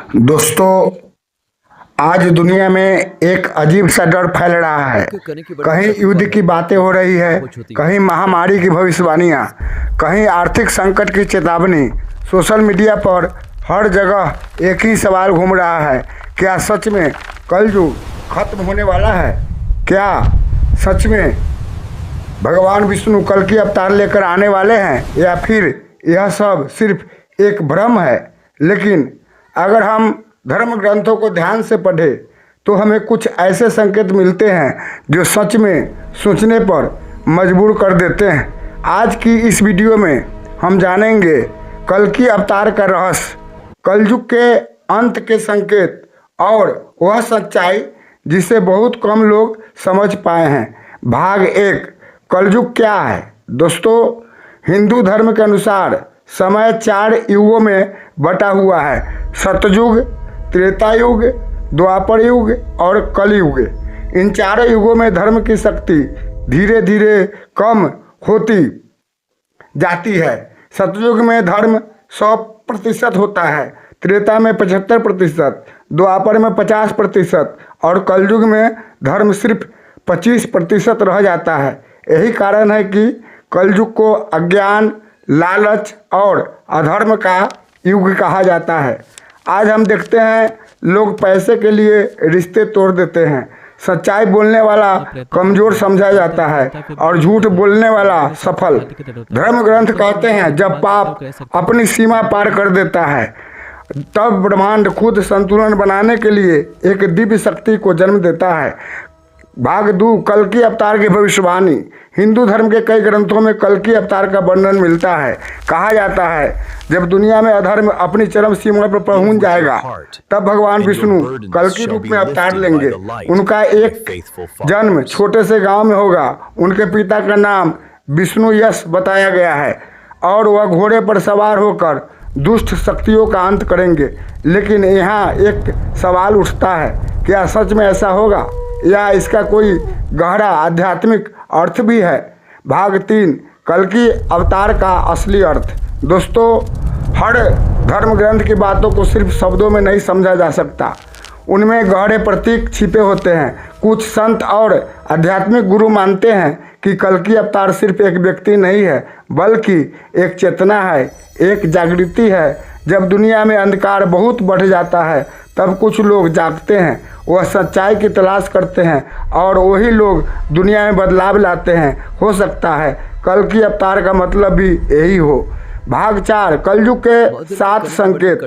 दोस्तों, आज दुनिया में एक अजीब सा डर फैल रहा है। कहीं युद्ध की बातें हो रही है, कहीं महामारी की भविष्यवाणियां, कहीं आर्थिक संकट की चेतावनी। सोशल मीडिया पर हर जगह एक ही सवाल घूम रहा है, क्या सच में कलयुग खत्म होने वाला है? क्या सच में भगवान विष्णु कल की अवतार लेकर आने वाले हैं, या फिर यह सब सिर्फ एक भ्रम है? लेकिन अगर हम धर्म ग्रंथों को ध्यान से पढ़ें तो हमें कुछ ऐसे संकेत मिलते हैं जो सच में सोचने पर मजबूर कर देते हैं। आज की इस वीडियो में हम जानेंगे कल की अवतार का रहस्य, कलयुग के अंत के संकेत और वह सच्चाई जिसे बहुत कम लोग समझ पाए हैं। भाग 1, कलयुग क्या है? दोस्तों, हिंदू धर्म के अनुसार समय 4 युगों में बटा हुआ है: सतयुग, त्रेता युग, द्वापर युग और कलयुग। इन चारों युगों में धर्म की शक्ति धीरे धीरे कम होती जाती है। सतयुग में धर्म 100% होता है, त्रेता में 75%, द्वापर में 50% और कलयुग में धर्म सिर्फ 25% रह जाता है। यही कारण है कि कलयुग को अज्ञान, लालच और अधर्म का युग कहा जाता है। आज हम देखते हैं लोग पैसे के लिए रिश्ते तोड़ देते हैं, सच्चाई बोलने वाला कमजोर समझा जाता है और झूठ बोलने वाला सफल। धर्म ग्रंथ कहते हैं जब पाप अपनी सीमा पार कर देता है तब ब्रह्मांड खुद संतुलन बनाने के लिए एक दिव्य शक्ति को जन्म देता है। भाग 2, कल की अवतार की भविष्यवाणी। हिंदू धर्म के कई ग्रंथों में कल की अवतार का वर्णन मिलता है। कहा जाता है जब दुनिया में अधर्म अपनी चरम सीमा पर पहुंच जाएगा तब भगवान विष्णु कल की रूप में अवतार लेंगे। उनका एक जन्म छोटे से गांव में होगा। उनके पिता का नाम विष्णु यश बताया गया है और वह घोड़े पर सवार होकर दुष्ट शक्तियों का अंत करेंगे। लेकिन यहाँ एक सवाल उठता है, क्या सच में ऐसा होगा या इसका कोई गहरा आध्यात्मिक अर्थ भी है? भाग 3, कल की अवतार का असली अर्थ। दोस्तों, हर धर्म ग्रंथ की बातों को सिर्फ शब्दों में नहीं समझा जा सकता, उनमें गहरे प्रतीक छिपे होते हैं। कुछ संत और आध्यात्मिक गुरु मानते हैं कि कल की अवतार सिर्फ एक व्यक्ति नहीं है बल्कि एक चेतना है, एक जागृति है। जब दुनिया में अंधकार बहुत बढ़ जाता है तब कुछ लोग जागते हैं, वह सच्चाई की तलाश करते हैं और वही लोग दुनिया में बदलाव लाते हैं। हो सकता है कल की अवतार का मतलब भी यही हो। भाग 4, कलयुग के 7 संकेत।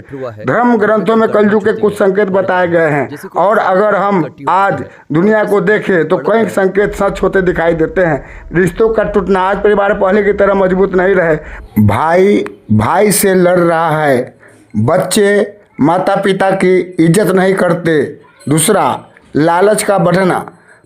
धर्म ग्रंथों में कलयुग के कुछ संकेत बताए गए हैं और अगर हम आज दुनिया को देखें तो कई संकेत सच होते दिखाई देते हैं। रिश्तों का टूटना, आज परिवार पहले की तरह मजबूत नहीं रहे, भाई भाई से लड़ रहा है, बच्चे माता पिता की इज्जत नहीं करते। दूसरा, लालच का बढ़ना।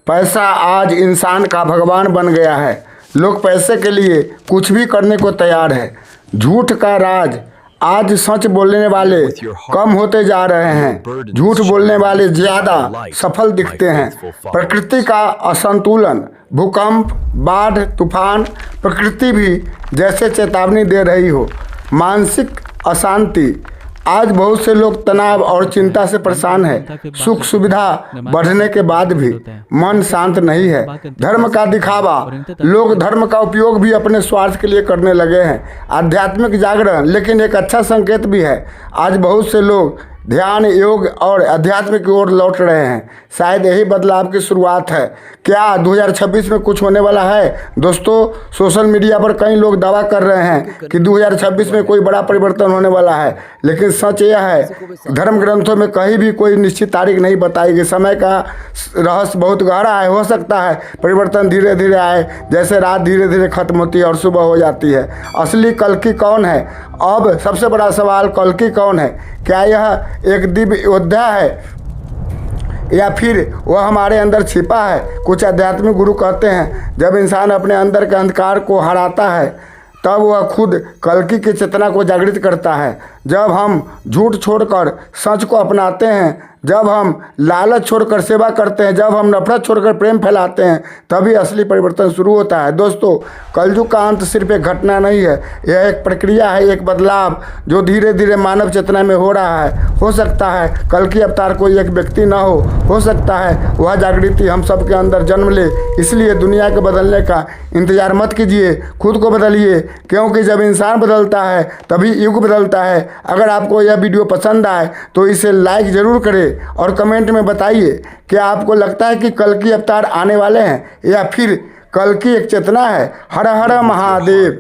पैसा आज इंसान का भगवान बन गया है, लोग पैसे के लिए कुछ भी करने को तैयार है। झूठ का राज, आज सच बोलने वाले कम होते जा रहे हैं, झूठ बोलने वाले ज्यादा सफल दिखते हैं। प्रकृति का असंतुलन, भूकंप, बाढ़, तूफान, प्रकृति भी जैसे चेतावनी दे रही हो। मानसिक अशांति, आज बहुत से लोग तनाव और चिंता से परेशान है। सुख सुविधा बढ़ने के बाद भी मन शांत नहीं है। धर्म का दिखावा, लोग धर्म का उपयोग भी अपने स्वार्थ के लिए करने लगे हैं। आध्यात्मिक जागरण, लेकिन एक अच्छा संकेत भी है, आज बहुत से लोग ध्यान, योग और अध्यात्म की ओर लौट रहे हैं। शायद यही बदलाव की शुरुआत है। क्या 2026 में कुछ होने वाला है? दोस्तों, सोशल मीडिया पर कई लोग दावा कर रहे हैं कि 2026 में कोई बड़ा परिवर्तन होने वाला है, लेकिन सच यह है धर्म ग्रंथों में कहीं भी कोई निश्चित तारीख नहीं बताई गई। समय का रहस्य बहुत गहरा है। हो सकता है परिवर्तन धीरे धीरे आए, जैसे रात धीरे धीरे खत्म होती है और सुबह हो जाती है। असली कल्कि कौन है? अब सबसे बड़ा सवाल, कल्कि कौन है? क्या यह एक दिव्य योद्धा है या फिर वह हमारे अंदर छिपा है? कुछ आध्यात्मिक गुरु कहते हैं जब इंसान अपने अंदर के अंधकार को हराता है तब वह खुद कल्कि की चेतना को जागृत करता है। जब हम झूठ छोड़कर सच को अपनाते हैं, जब हम लालच छोड़कर सेवा करते हैं, जब हम नफरत छोड़कर प्रेम फैलाते हैं, तभी असली परिवर्तन शुरू होता है। दोस्तों, कलयुग का अंत सिर्फ एक घटना नहीं है, यह एक प्रक्रिया है, एक बदलाव जो धीरे धीरे मानव चेतना में हो रहा है। हो सकता है कल की अवतार कोई एक व्यक्ति ना हो सकता है वह जागृति हम सब के अंदर जन्म ले। इसलिए दुनिया के बदलने का इंतजार मत कीजिए, खुद को बदलिए, क्योंकि जब इंसान बदलता है तभी युग बदलता है। अगर आपको यह वीडियो पसंद आए तो इसे लाइक ज़रूर करें और कमेंट में बताइए कि आपको लगता है कि कल की अवतार आने वाले हैं या फिर कल की एक चेतना है। हर हर महादेव।